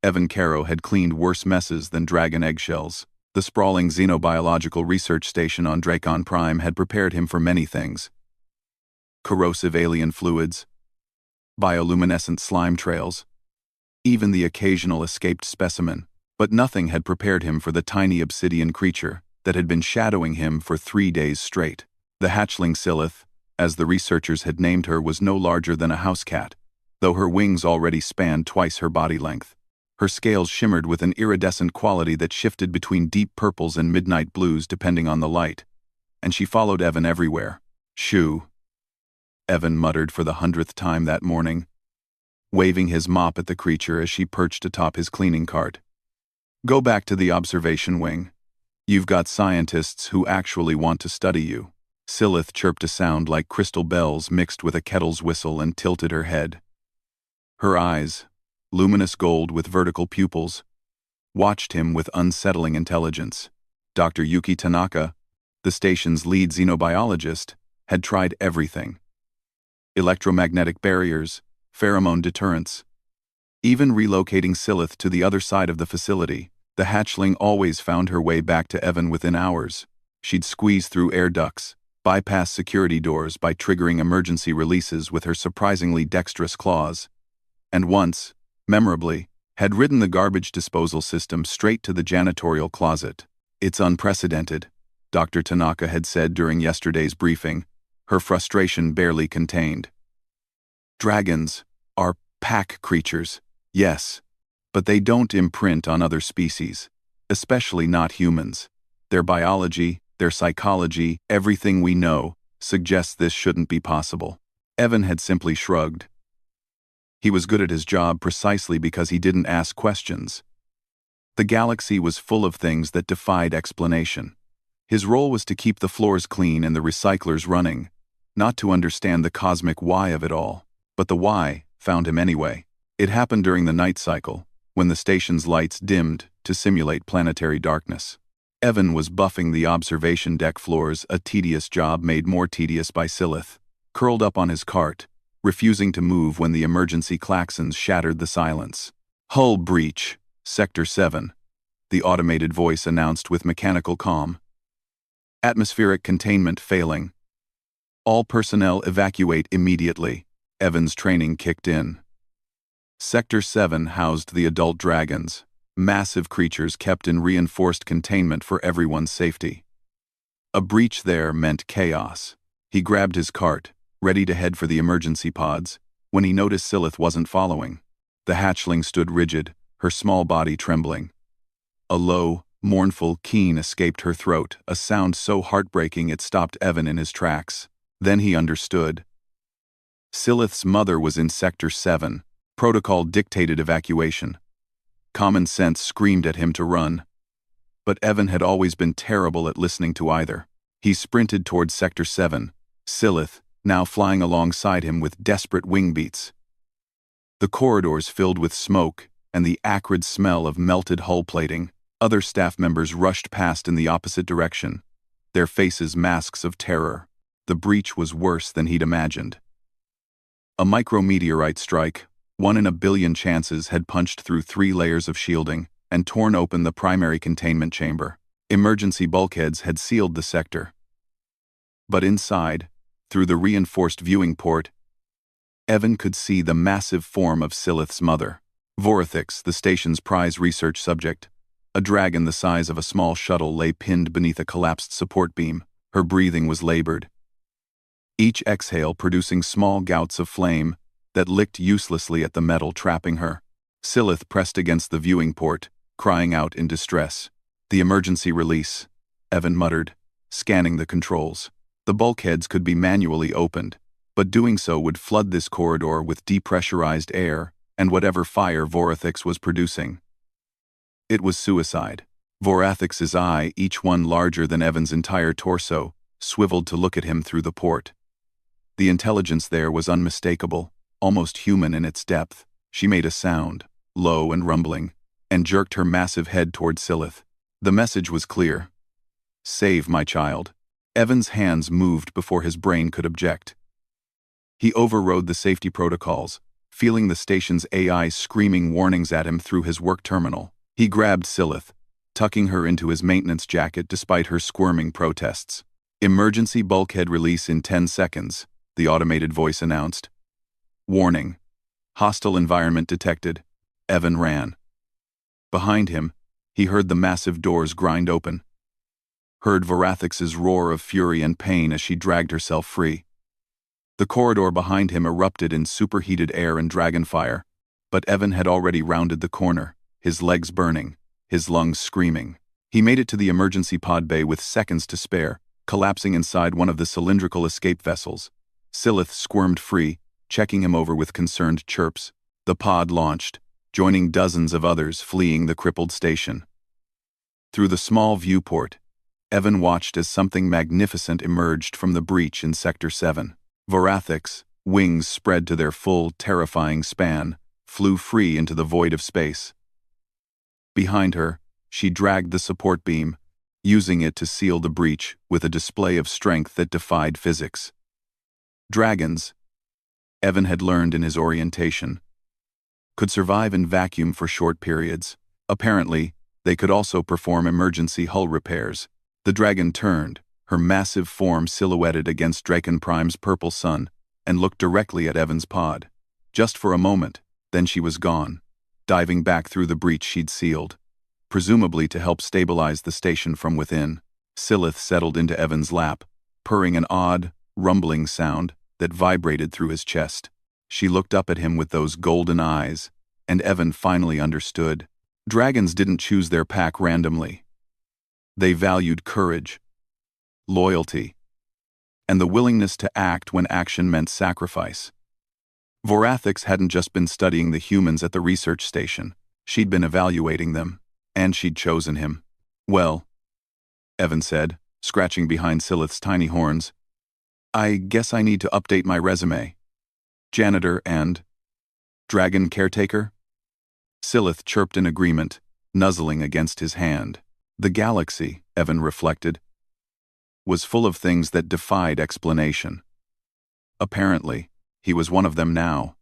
Evan Caro had cleaned worse messes than dragon eggshells. The sprawling xenobiological research station on Dracon Prime had prepared him for many things. Corrosive alien fluids, bioluminescent slime trails, even the occasional escaped specimen, but nothing had prepared him for the tiny obsidian creature that had been shadowing him for 3 days straight. The hatchling Silith, as the researchers had named her, was no larger than a house cat, though her wings already spanned twice her body length. Her scales shimmered with an iridescent quality that shifted between deep purples and midnight blues depending on the light, and she followed Evan everywhere. "Shoo," Evan muttered for the 100th time that morning, waving his mop at the creature as she perched atop his cleaning cart. "Go back to the observation wing. You've got scientists who actually want to study you." Silith chirped a sound like crystal bells mixed with a kettle's whistle and tilted her head. Her eyes, luminous gold with vertical pupils, watched him with unsettling intelligence. Dr. Yuki Tanaka, the station's lead xenobiologist, had tried everything. Electromagnetic barriers, pheromone deterrents. Even relocating Silith to the other side of the facility, the hatchling always found her way back to Evan within hours. She'd squeeze through air ducts, bypass security doors by triggering emergency releases with her surprisingly dexterous claws, and once, memorably, had ridden the garbage disposal system straight to the janitorial closet. "It's unprecedented," Dr. Tanaka had said during yesterday's briefing, her frustration barely contained. "Dragons are pack creatures, yes, but they don't imprint on other species, especially not humans. Their biology, their psychology, everything we know, suggests this shouldn't be possible." Evan had simply shrugged. He was good at his job precisely because he didn't ask questions. The galaxy was full of things that defied explanation. His role was to keep the floors clean and the recyclers running, not to understand the cosmic why of it all. But the why found him anyway. It happened during the night cycle, when the station's lights dimmed to simulate planetary darkness. Evan was buffing the observation deck floors, a tedious job made more tedious by Silith, curled up on his cart, refusing to move when the emergency klaxons shattered the silence. "Hull breach, Sector 7, the automated voice announced with mechanical calm. "Atmospheric containment failing. All personnel evacuate immediately." Evan's training kicked in. Sector 7 housed the adult dragons, massive creatures kept in reinforced containment for everyone's safety. A breach there meant chaos. He grabbed his cart, ready to head for the emergency pods, when he noticed Silith wasn't following. The hatchling stood rigid, her small body trembling. A low, mournful keen escaped her throat, a sound so heartbreaking it stopped Evan in his tracks. Then he understood. Silith's mother was in Sector 7. Protocol dictated evacuation. Common sense screamed at him to run. But Evan had always been terrible at listening to either. He sprinted towards Sector 7, Silith now flying alongside him with desperate wing beats. The corridors filled with smoke and the acrid smell of melted hull plating. Other staff members rushed past in the opposite direction, their faces masks of terror. The breach was worse than he'd imagined. A micrometeorite strike, 1 in a billion chances, had punched through 3 layers of shielding and torn open the primary containment chamber. Emergency bulkheads had sealed the sector. But inside, through the reinforced viewing port, Evan could see the massive form of Silith's mother. Vorithix, the station's prize research subject, a dragon the size of a small shuttle, lay pinned beneath a collapsed support beam. Her breathing was labored, each exhale producing small gouts of flame that licked uselessly at the metal trapping her. Silith pressed against the viewing port, crying out in distress. "The emergency release," Evan muttered, scanning the controls. The bulkheads could be manually opened, but doing so would flood this corridor with depressurized air and whatever fire Vorithix was producing. It was suicide. Vorithix's eye, each one larger than Evan's entire torso, swiveled to look at him through the port. The intelligence there was unmistakable, almost human in its depth. She made a sound, low and rumbling, and jerked her massive head toward Silith. The message was clear. "Save my child." Evan's hands moved before his brain could object. He overrode the safety protocols, feeling the station's AI screaming warnings at him through his work terminal. He grabbed Silith, tucking her into his maintenance jacket despite her squirming protests. "Emergency bulkhead release in 10 seconds, the automated voice announced. "Warning. Hostile environment detected." Evan ran. Behind him, he heard the massive doors grind open. Heard Varathix's roar of fury and pain as she dragged herself free. The corridor behind him erupted in superheated air and dragonfire, but Evan had already rounded the corner, his legs burning, his lungs screaming. He made it to the emergency pod bay with seconds to spare, collapsing inside one of the cylindrical escape vessels. Silith squirmed free, checking him over with concerned chirps. The pod launched, joining dozens of others fleeing the crippled station. Through the small viewport, Evan watched as something magnificent emerged from the breach in Sector 7. Varathix, wings spread to their full, terrifying span, flew free into the void of space. Behind her, she dragged the support beam, using it to seal the breach with a display of strength that defied physics. Dragons, Evan had learned in his orientation, could survive in vacuum for short periods. Apparently, they could also perform emergency hull repairs. The dragon turned, her massive form silhouetted against Draken Prime's purple sun, and looked directly at Evan's pod. Just for a moment, then she was gone, diving back through the breach she'd sealed, presumably to help stabilize the station from within. Silith settled into Evan's lap, purring an odd, rumbling sound that vibrated through his chest. She looked up at him with those golden eyes, and Evan finally understood. Dragons didn't choose their pack randomly. They valued courage, loyalty, and the willingness to act when action meant sacrifice. Varathix hadn't just been studying the humans at the research station. She'd been evaluating them, and she'd chosen him. "Well," Evan said, scratching behind Silith's tiny horns, "I guess I need to update my resume. Janitor and dragon caretaker?" Silith chirped in agreement, nuzzling against his hand. The galaxy, Evan reflected, was full of things that defied explanation. Apparently, he was one of them now.